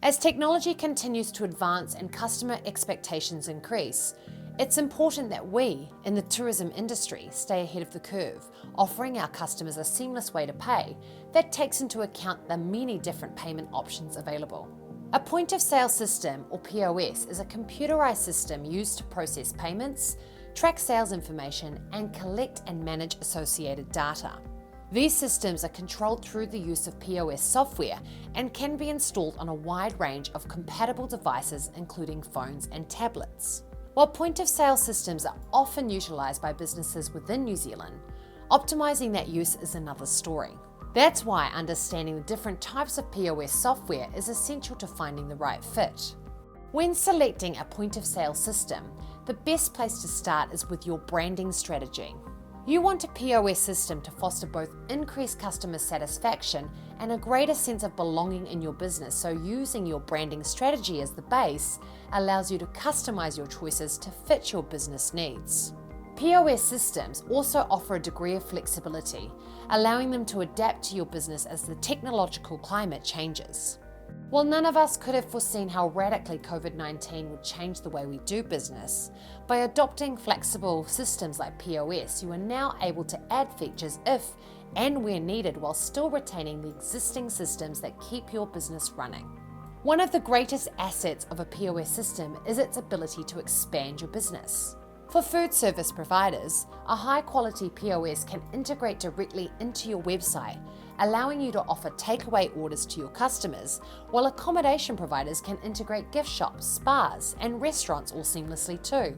As technology continues to advance and customer expectations increase, it's important that we, in the tourism industry, stay ahead of the curve, offering our customers a seamless way to pay that takes into account the many different payment options available. A point-of-sale system, or POS, is a computerised system used to process payments, track sales information, and collect and manage associated data. These systems are controlled through the use of POS software and can be installed on a wide range of compatible devices, including phones and tablets. While point-of-sale systems are often utilised by businesses within New Zealand, optimising that use is another story. That's why understanding the different types of POS software is essential to finding the right fit. When selecting a point-of-sale system, the best place to start is with your branding strategy. You want a POS system to foster both increased customer satisfaction and a greater sense of belonging in your business, so using your branding strategy as the base allows you to customize your choices to fit your business needs. POS systems also offer a degree of flexibility, allowing them to adapt to your business as the technological climate changes. While none of us could have foreseen how radically COVID-19 would change the way we do business, by adopting flexible systems like POS, you are now able to add features if and where needed while still retaining the existing systems that keep your business running. One of the greatest assets of a POS system is its ability to expand your business. For food service providers, a high-quality POS can integrate directly into your website, allowing you to offer takeaway orders to your customers, while accommodation providers can integrate gift shops, spas, and restaurants all seamlessly too.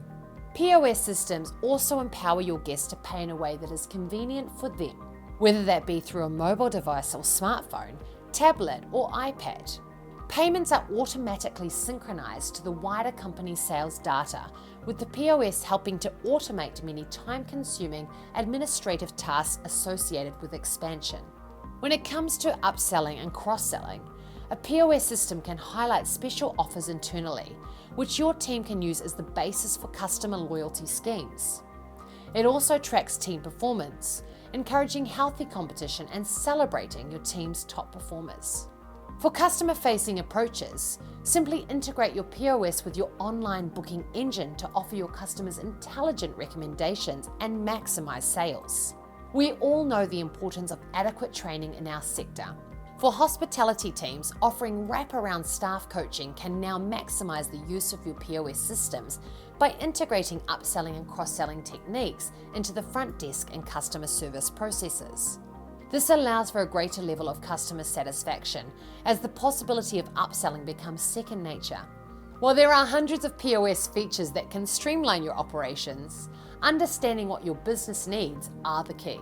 POS systems also empower your guests to pay in a way that is convenient for them, whether that be through a mobile device or smartphone, tablet, or iPad. Payments are automatically synchronized to the wider company sales data, with the POS helping to automate many time-consuming administrative tasks associated with expansion. When it comes to upselling and cross-selling, a POS system can highlight special offers internally, which your team can use as the basis for customer loyalty schemes. It also tracks team performance, encouraging healthy competition and celebrating your team's top performers. For customer-facing approaches, simply integrate your POS with your online booking engine to offer your customers intelligent recommendations and maximize sales. We all know the importance of adequate training in our sector. For hospitality teams, offering wraparound staff coaching can now maximize the use of your POS systems by integrating upselling and cross-selling techniques into the front desk and customer service processes. This allows for a greater level of customer satisfaction, as the possibility of upselling becomes second nature. While there are hundreds of POS features that can streamline your operations, understanding what your business needs are the key.